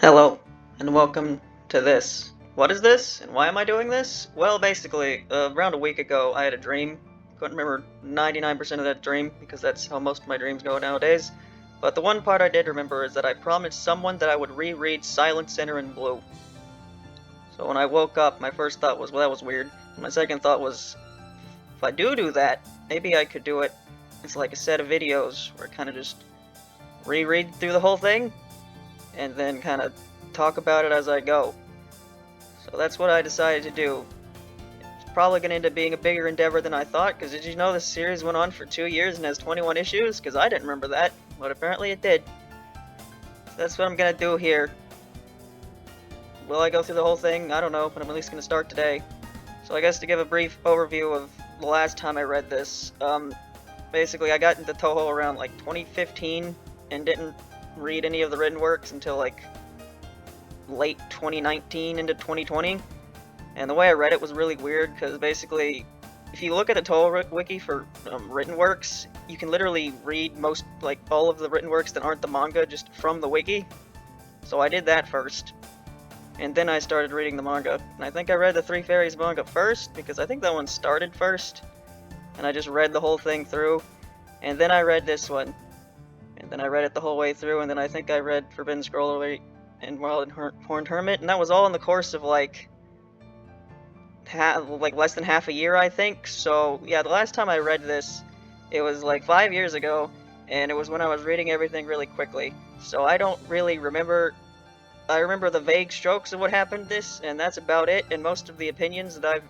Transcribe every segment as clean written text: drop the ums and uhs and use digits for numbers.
Hello, and welcome to this. What is this, and why am I doing this? Well, basically, around a week ago, I had a dream. Couldn't remember 99% of that dream, because that's how most of my dreams go nowadays. But the one part I did remember is that I promised someone that I would reread Silent Sinner in Blue. So when I woke up, my first thought was, well, that was weird. My second thought was, if I do that, maybe I could do it. It's like a set of videos where I kind of just reread through the whole thing, and then kind of talk about it as I go. So that's what I decided to do. It's probably going to end up being a bigger endeavor than I thought, because did you know this series went on for 2 years and has 21 issues? Because I didn't remember that, but apparently it did. So that's what I'm going to do here. Will I go through the whole thing? I don't know, but I'm at least going to start today. So I guess to give a brief overview of the last time I read this, basically I got into Touhou around like 2015 and didn't read any of the written works until like late 2019 into 2020, and the way I read it was really weird because basically if you look at the Touhou wiki for written works, you can literally read most, like all of the written works that aren't the manga just from the wiki. So I did that first, and then I started reading the manga, and I think I read the Three Fairies manga first because I think that one started first, and I just read the whole thing through, and then I read this one. And then I read it the whole way through, and then I think I read Forbidden Scroll and Wild and Horned Hermit, and that was all in the course of like less than half a year, I think. So yeah, the last time I read this, it was like 5 years ago, and it was when I was reading everything really quickly. So I don't really remember. I remember the vague strokes of what happened this, and that's about it. And most of the opinions that I've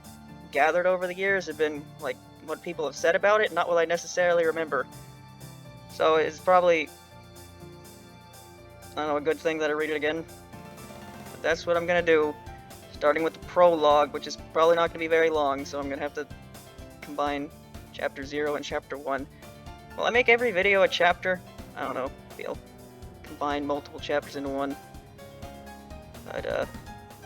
gathered over the years have been like what people have said about it, not what I necessarily remember. So it's probably, I don't know, a good thing that I read it again. But that's what I'm going to do, starting with the prologue, which is probably not going to be very long, so I'm going to have to combine Chapter 0 and Chapter 1. Will I make every video a chapter? I don't know. Maybe I'll combine multiple chapters into one. But,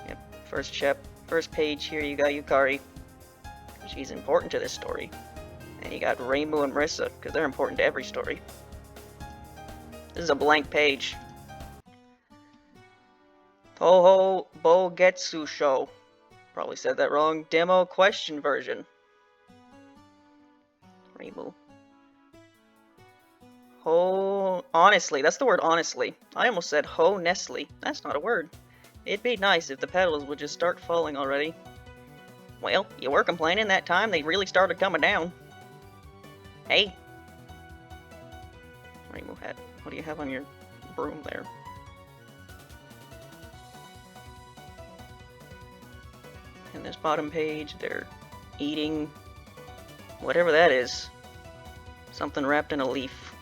yeah, first page here, you got Yukari. She's important to this story. And you got Reimu and Marissa, because they're important to every story. This is a blank page. Touhou Bougetsushou. Probably said that wrong. Demo question version. Reimu. Honestly, that's the word honestly. I almost said honestly. That's not a word. It'd be nice if the petals would just start falling already. Well, you were complaining that time they really started coming down. Hey! Reimu hat. What do you have on your broom there? And this bottom page, they're eating whatever that is. Something wrapped in a leaf.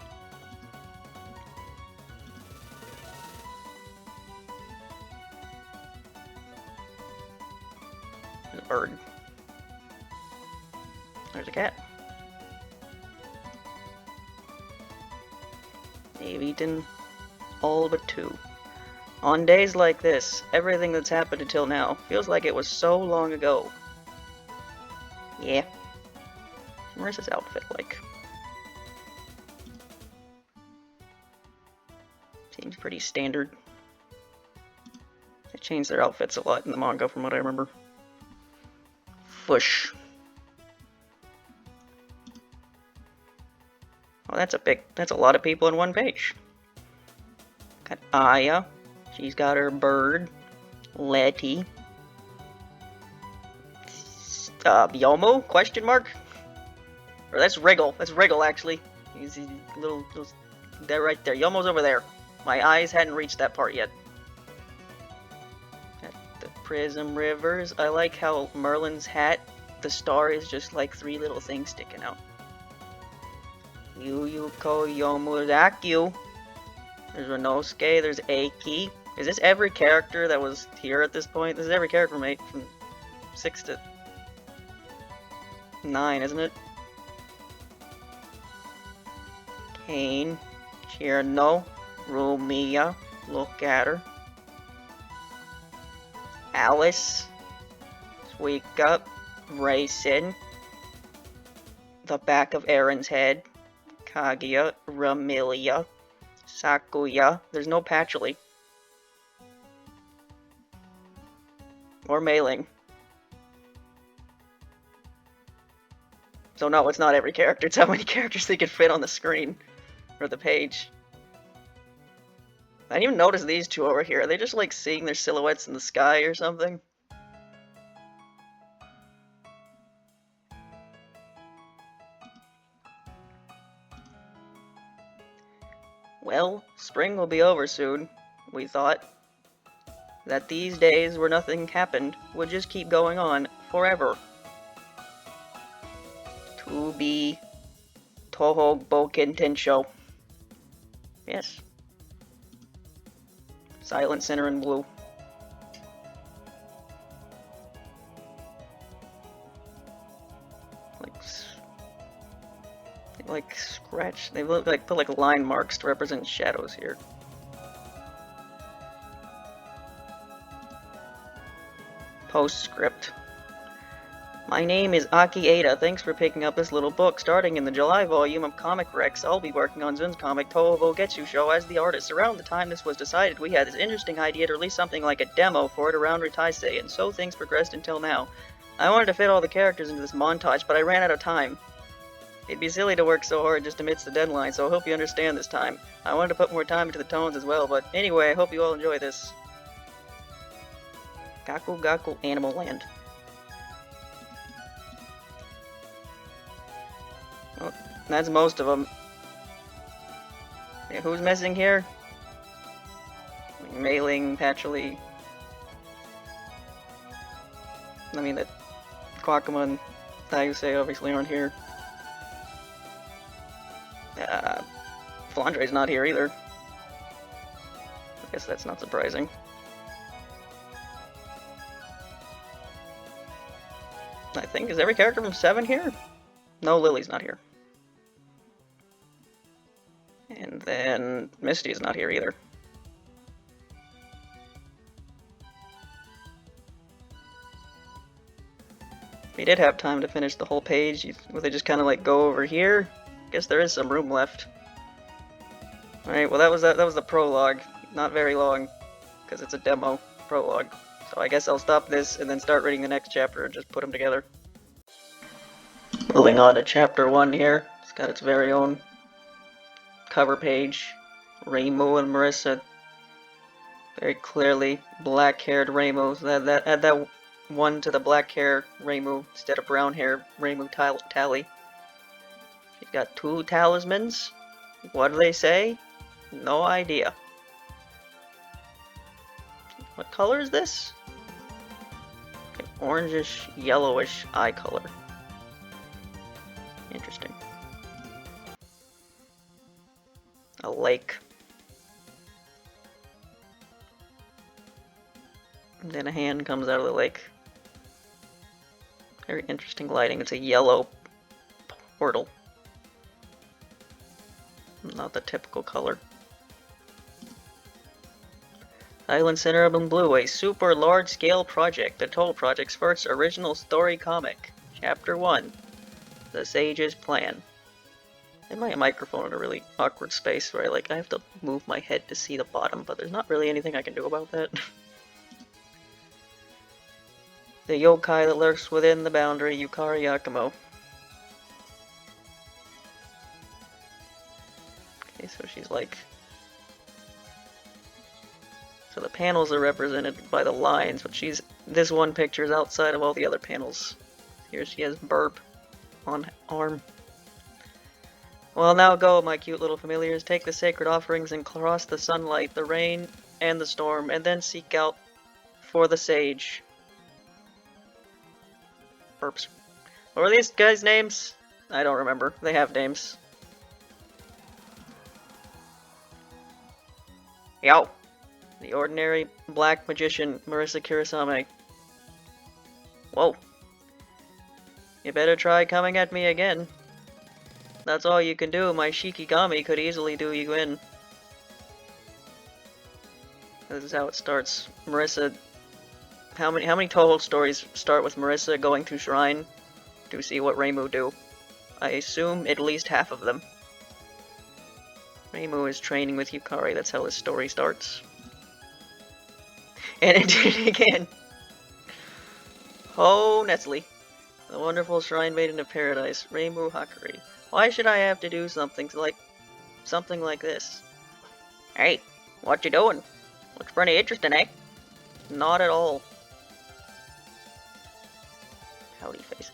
There's a bird. There's a cat. They've eaten all but 2. On days like this, everything that's happened until now feels like it was so long ago. Yeah. Marissa's outfit like? Seems pretty standard. They changed their outfits a lot in the manga from what I remember. Fush. Oh, that's a lot of people in one page. Got Aya. She's got her bird. Letty. Yomo? Question mark? Or that's Wriggle. That's Wriggle, actually. He's little, they're right there. Yomo's over there. My eyes hadn't reached that part yet. At the Prism Rivers. I like how Merlin's hat, the star is just like 3 little things sticking out. Yuyuko Yomuraku. There's Renosuke, there's Eiki. Is this every character that was here at this point? This is every character from 6 to 9, isn't it? Kane, Chirno, Rumiya, look at her. Alice, Suika, Raisin, the back of Aaron's head, Kaguya, Ramilia, Sakuya. There's no Patchouli. Or mailing. So no, it's not every character, it's how many characters they can fit on the screen. Or the page. I didn't even notice these two over here. Are they just like seeing their silhouettes in the sky or something? Well, spring will be over soon, we thought. That these days where nothing happened would just keep going on forever. To be Touhou Bougetsushou. Yes. Silent Center in blue. Like scratch. They look like put like line marks to represent shadows here. Postscript. My name is Aki Ada. Thanks for picking up this little book. Starting in the July volume of Comic Rex, I'll be working on Zun's comic Touhou Bougetsushou as the artist. Around the time this was decided, we had this interesting idea to release something like a demo for it around Ritaisei, and so things progressed until now. I wanted to fit all the characters into this montage, but I ran out of time. It'd be silly to work so hard just amidst the deadline, so I hope you understand this time. I wanted to put more time into the tones as well, but anyway, I hope you all enjoy this. Gaku Gaku Animal Land. Well, that's most of them. Yeah, who's missing here? Mailing, Patchouli. I mean, that Kwakama and Taiyusei obviously aren't here. Flandre's not here either. I guess that's not surprising. I think, is every character from 7 here? No, Lily's not here. And then Misty is not here either. We did have time to finish the whole page. Would they just kind of like go over here? I guess there is some room left. Alright, well that was the prologue. Not very long, because it's a demo prologue. So I guess I'll stop this and then start reading the next chapter and just put them together. Moving on to chapter 1 here. It's got its very own cover page. Reimu and Marissa. Very clearly black-haired Reimu. Add that one to the black hair Reimu instead of brown hair Reimu Tally. She's got 2 talismans. What do they say? No idea. What color is this? Okay, orangish, yellowish eye color. Interesting. A lake. And then a hand comes out of the lake. Very interesting lighting. It's a yellow portal. Not the typical color. Island Center in Blue, a super large-scale project. The Toll Project's first original story comic. Chapter 1. The Sage's Plan. I have my microphone in a really awkward space where I have to move my head to see the bottom, but there's not really anything I can do about that. The yokai that lurks within the boundary, Yukari Yakumo. Okay, so she's like... So the panels are represented by the lines, but this one picture is outside of all the other panels. Here she has burp on arm. Well, now go, my cute little familiars. Take the sacred offerings and cross the sunlight, the rain, and the storm, and then seek out for the sage. Burps. What were these guys' names? I don't remember. They have names. Yow! The ordinary black magician, Marissa Kurosame. Whoa. You better try coming at me again. That's all you can do. My Shikigami could easily do you in. This is how it starts. Marissa... How many Touhou stories start with Marissa going to Shrine to see what Reimu do? I assume at least half of them. Reimu is training with Yukari. That's how this story starts. And it did it again. Oh, Nestle, the wonderful shrine maiden of paradise, Rainbow Hakari. Why should I have to do something like this? Hey, what you doing? Looks pretty interesting, eh? Not at all. Howdy face.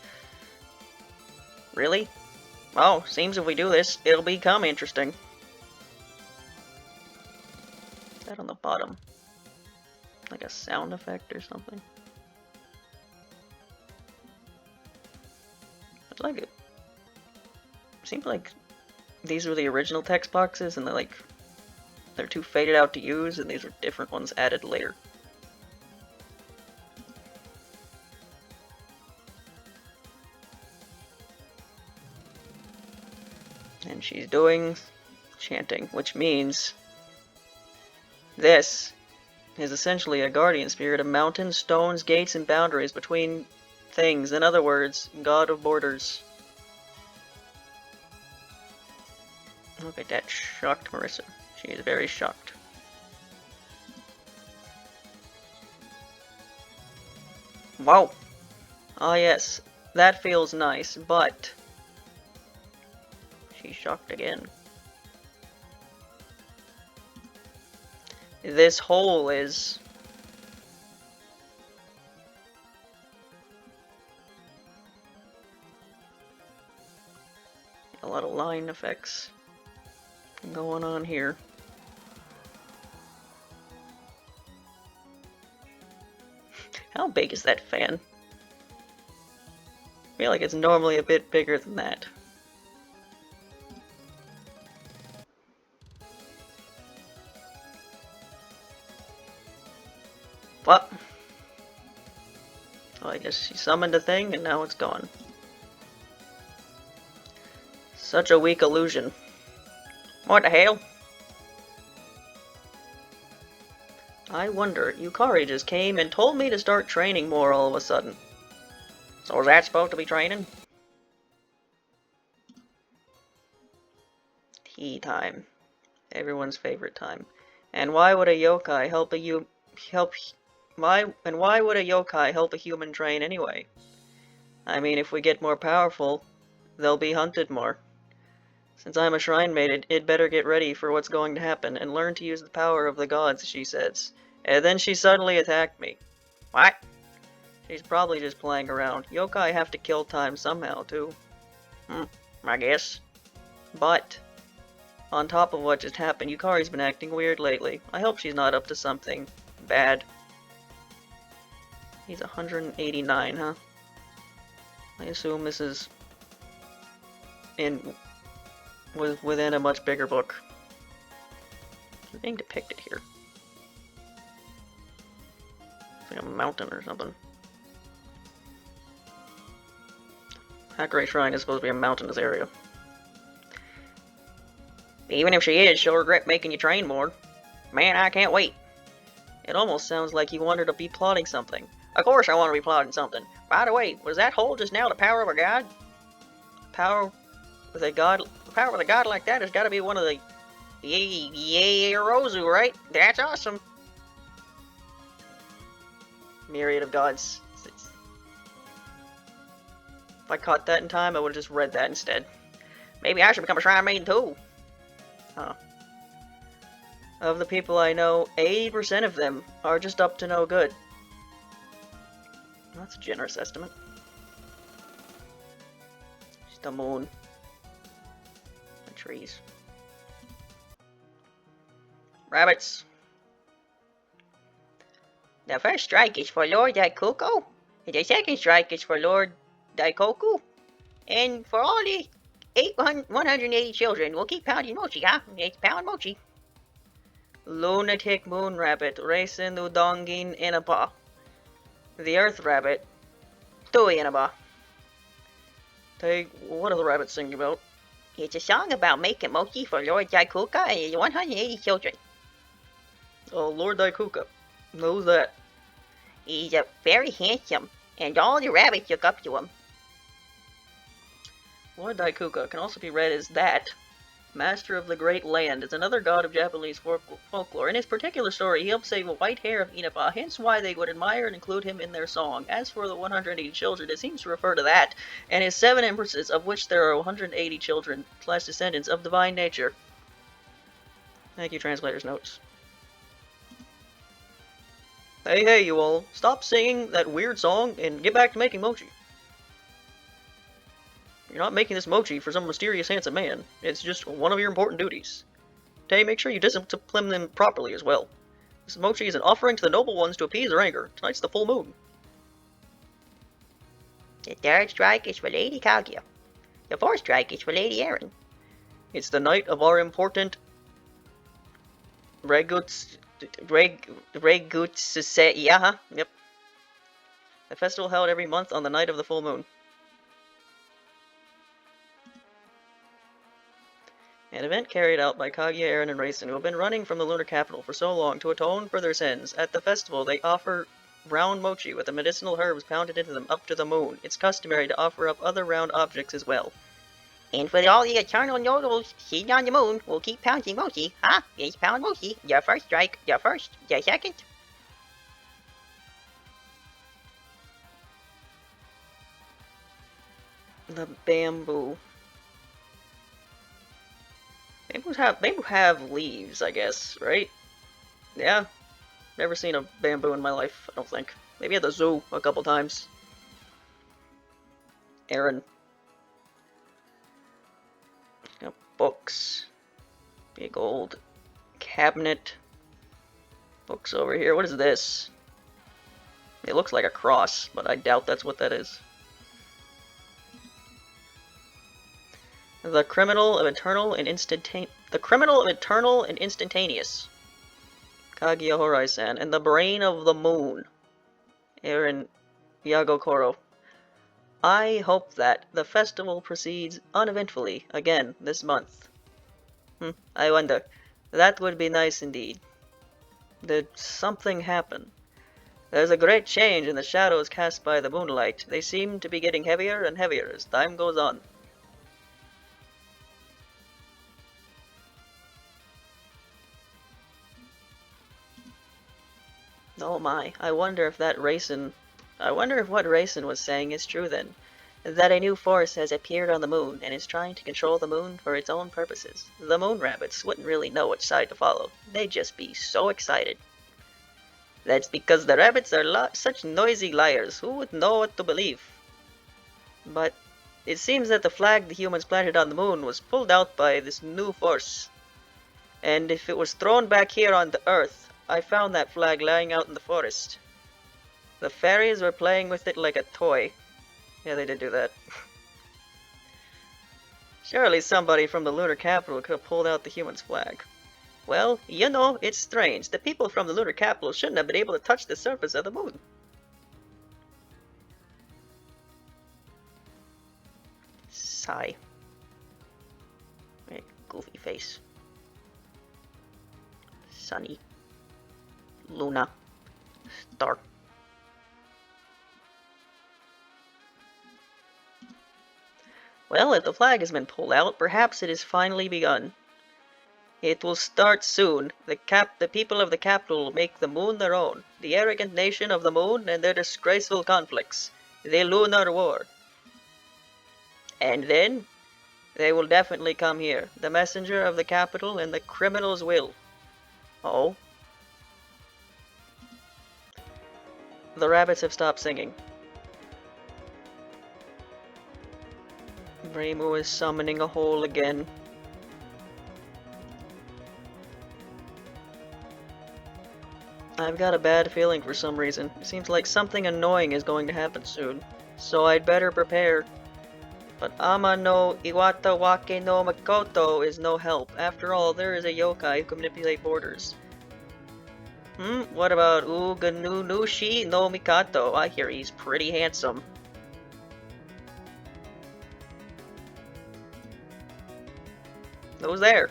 Really? Oh, seems if we do this, it'll become interesting. Is that on the bottom? Like a sound effect or something? I like it. Seems like these were the original text boxes and they're too faded out to use, and these are different ones added later. And she's doing chanting, which means this is essentially a guardian spirit of mountains, stones, gates, and boundaries between things. In other words, god of borders. Look at that shocked Marissa. She is very shocked. Wow. Ah yes, that feels nice, but she's shocked again. This hole is a lot of line effects going on here. How big is that fan? I feel like it's normally a bit bigger than that. What? Oh, I guess she summoned a thing and now it's gone. Such a weak illusion. What the hell? I wonder, Yukari just came and told me to start training more all of a sudden. So is that supposed to be training? Tea time. Everyone's favorite time. And why would a yokai help why would a yokai help a human train anyway? I mean, if we get more powerful, they'll be hunted more. Since I'm a shrine maiden, it'd better get ready for what's going to happen and learn to use the power of the gods, she says. And then she suddenly attacked me. What? She's probably just playing around. Yokai have to kill time somehow, too. I guess. But, on top of what just happened, Yukari's been acting weird lately. I hope she's not up to something bad. He's 189, huh? I assume this is within a much bigger book. What's being depicted here? It's like a mountain or something. Hakari Shrine is supposed to be a mountainous area. Even if she is, she'll regret making you train more. Man, I can't wait. It almost sounds like you want her to be plotting something. Of course I want to be plotting something. By the way, was that hole just now the power of a god? Power with a god like that has got to be one of the Yerozu, right? That's awesome. Myriad of gods. If I caught that in time, I would have just read that instead. Maybe I should become a shrine maiden too. Huh. Of the people I know, 80% of them are just up to no good. That's a generous estimate. Just the moon. The trees. Rabbits. The first strike is for Lord Daikoku. The second strike is for Lord Daikoku. And for all the 180 children, we'll keep pounding mochi, huh? Let's pound mochi. Lunatic moon rabbit, racing udongin inaba. The earth rabbit, Touhou inaba. What are the rabbits singing about? It's a song about making mochi for Lord Daikuka and his 180 children. Oh, Lord Daikuka. Knows that. He's very handsome, and all the rabbits look up to him. Lord Daikuka can also be read as that, master of the great land, is another god of Japanese folklore. In his particular story, he helped save the white hair of Inaba, hence why they would admire and include him in their song. As for the 180 children, it seems to refer to that, and his 7 empresses, of which there are 180 children, / descendants of divine nature. Thank you, translator's notes. Hey, you all, stop singing that weird song and get back to making mochi. You're not making this mochi for some mysterious handsome man. It's just one of your important duties. Tay, make sure you discipline them properly as well. This mochi is an offering to the noble ones to appease their anger. Tonight's the full moon. The 3rd strike is for Lady Kaguya. The 4th strike is for Lady Erin. It's the night of our important Bougetsushou. Yeah, yep. A festival held every month on the night of the full moon. An event carried out by Kaguya, Erin, and Raisin, who have been running from the lunar capital for so long to atone for their sins. At the festival, they offer round mochi with the medicinal herbs pounded into them up to the moon. It's customary to offer up other round objects as well. And for all the eternal noodles seen on the moon, we'll keep pounding mochi. Let's pound mochi. The 1st strike, the 1st, the 2nd. The bamboo. Bamboo have leaves, I guess, right? Yeah. Never seen a bamboo in my life, I don't think. Maybe at the zoo a couple times. Erin. Got books. Big old cabinet. Books over here. What is this? It looks like a cross, but I doubt that's what that is. The criminal of eternal and instantaneous. Kaguya Horai-san, and the brain of the moon. Erin Yagokoro. I hope that the festival proceeds uneventfully again this month. I wonder. That would be nice indeed. Did something happen? There's a great change in the shadows cast by the moonlight. They seem to be getting heavier and heavier as time goes on. Oh my, I wonder if what Raisin was saying is true then. That a new force has appeared on the moon and is trying to control the moon for its own purposes. The moon rabbits wouldn't really know which side to follow. They'd just be so excited. That's because the rabbits are such noisy liars. Who would know what to believe? But it seems that the flag the humans planted on the moon was pulled out by this new force. And if it was thrown back here on the Earth, I found that flag lying out in the forest. The fairies were playing with it like a toy. Yeah, they did do that. Surely somebody from the lunar capital could have pulled out the humans' flag. Well, you know, it's strange. The people from the lunar capital shouldn't have been able to touch the surface of the moon. Sigh. Goofy face. Sunny. Luna. Star. Well, if the flag has been pulled out, perhaps it has finally begun. It will start soon. The people of the capital will make the moon their own. The arrogant nation of the moon and their disgraceful conflicts. The lunar war. And then, they will definitely come here. The messenger of the capital and the criminals will. Oh. The rabbits have stopped singing. Reimu is summoning a hole again. I've got a bad feeling for some reason. It seems like something annoying is going to happen soon. So I'd better prepare. But Ama no Iwata Wake no Makoto is no help. After all, there is a yokai who can manipulate borders. What about Uganunushi no Mikato? I hear he's pretty handsome. Who's there?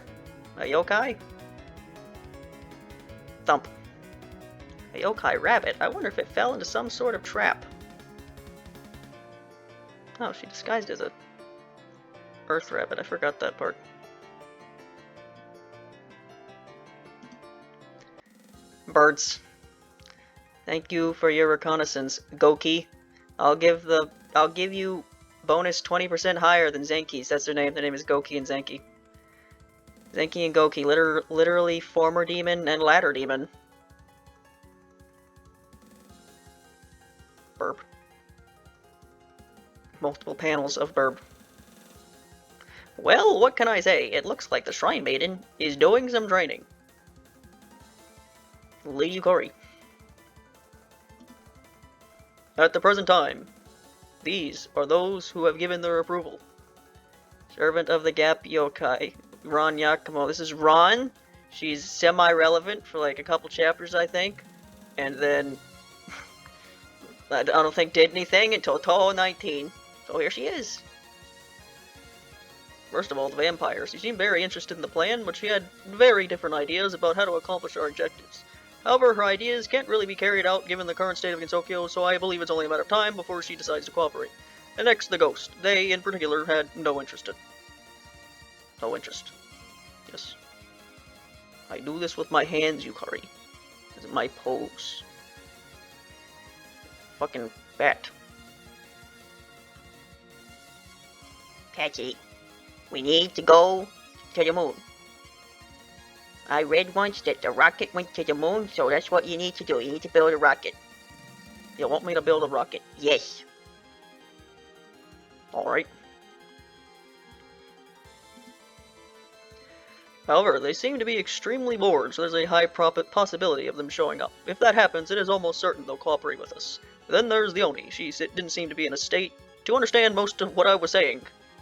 A yokai? Thump. A yokai rabbit? I wonder if it fell into some sort of trap. Oh, she disguised as a earth rabbit. I forgot that part. Birds. Thank you for your reconnaissance, Goki. I'll give you bonus 20% higher than Zenki's. That's their name. Their name is Goki and Zenki. Zenki and Goki, literally former demon and latter demon. Burp. Multiple panels of burp. Well, what can I say? It looks like the Shrine Maiden is doing some training. Lady Yukari. At the present time, these are those who have given their approval. Servant of the Gap Yokai, Ron Yakumo. This is Ron. She's semi-relevant for like a couple chapters, I think. And then, I don't think did anything until Touhou 19. So here she is. First of all, the vampires. She seemed very interested in the plan, but she had very different ideas about how to accomplish our objectives. However, her ideas can't really be carried out given the current state of Gensokyo, so I believe it's only a matter of time before she decides to cooperate. And next, the Ghost. They, in particular, had no interest. No interest. Yes. I do this with my hands, Yukari. This is my pose. Fucking bat. Patchy, we need to go to the moon. I read once that the rocket went to the moon, so that's what you need to do. You need to build a rocket. You want me to build a rocket? Yes. Alright. However, they seem to be extremely bored, so there's a high possibility of them showing up. If that happens, it is almost certain they'll cooperate with us. Then there's the Oni. She didn't seem to be in a state to understand most of what I was saying.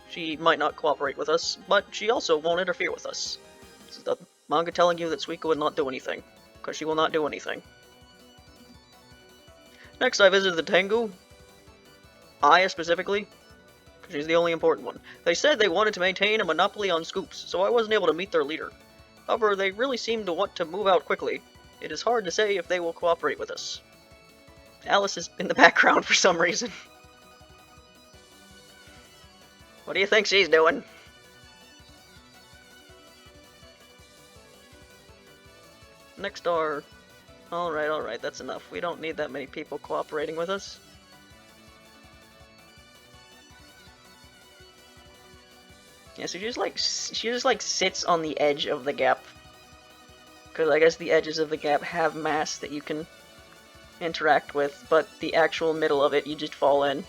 She might not cooperate with us, but she also won't interfere with us. This is the manga telling you that Suiko would not do anything, because she will not do anything. Next, I visited the Tengu. Aya specifically, because she's the only important one. They said they wanted to maintain a monopoly on scoops, so I wasn't able to meet their leader. However, they really seem to want to move out quickly. It is hard to say if they will cooperate with us. Alice is in the background for some reason. What do you think she's doing? Next are... Alright, that's enough. We don't need that many people cooperating with us. Yeah, so she just like sits on the edge of the gap. Because I guess the edges of the gap have mass that you can interact with, but the actual middle of it you just fall in.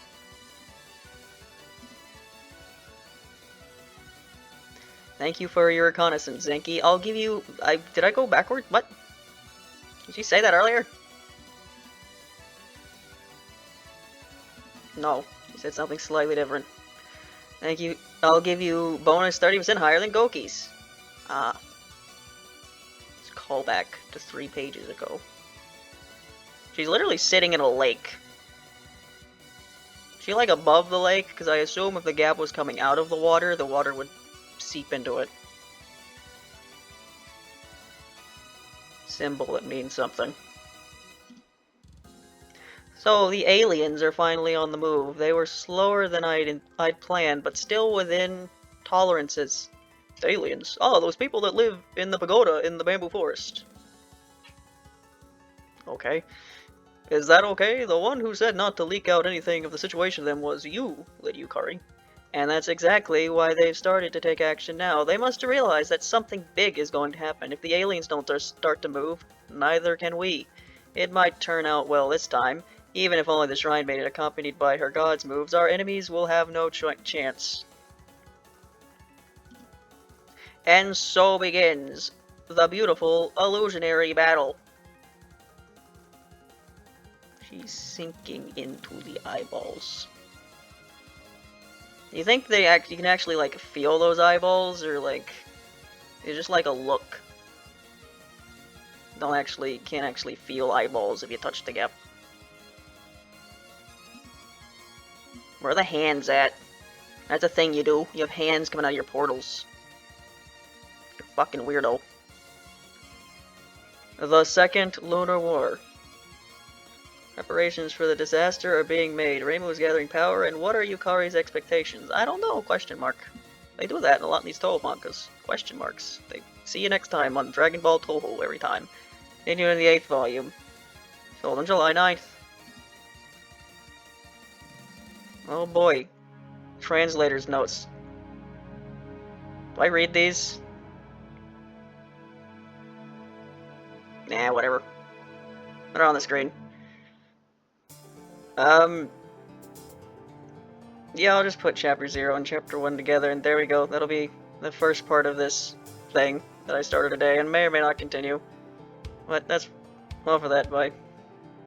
Thank you for your reconnaissance, Zenki. I'll give you... Did I go backward? What? Did you say that earlier? No. You said something slightly different. Thank you. I'll give you bonus 30% higher than Goki's. Ah. Let's call back to 3 pages ago. She's literally sitting in a lake. Is she like above the lake? Because I assume if the gap was coming out of the water would seep into it. Symbol that means something. So the aliens are finally on the move. They were slower than I'd planned, but still within tolerances. Aliens? Oh, those people that live in the pagoda in the bamboo forest. Okay. Is that okay? The one who said not to leak out anything of the situation to them was you, Lady Yukari. And that's exactly why they've started to take action now. They must realize that something big is going to happen. If the aliens don't start to move, neither can we. It might turn out well this time. Even if only the Shrine Maiden accompanied by her gods moves, our enemies will have no chance. And so begins the beautiful illusionary battle. She's sinking into the eyeballs. Do you think you can actually like feel those eyeballs, or like it's just like a look? Can't actually feel eyeballs if you touch the gap. Where are the hands at? That's a thing you do. You have hands coming out of your portals. You're a fucking weirdo. The Second Lunar War. Preparations for the disaster are being made. Rainbow is gathering power, and what are Yukari's expectations? I don't know, question mark. They do that in a lot of these Touhou mangas. Question marks. See you next time on Dragon Ball Touhou every time. Continuing the 8th volume. Sold on July 9th. Oh boy. Translator's notes. Do I read these? Nah, whatever. They're on the screen. Yeah, I'll just put Chapter 0 and Chapter 1 together, and there we go. That'll be the first part of this thing that I started today, and may or may not continue. But that's all for that. Bye.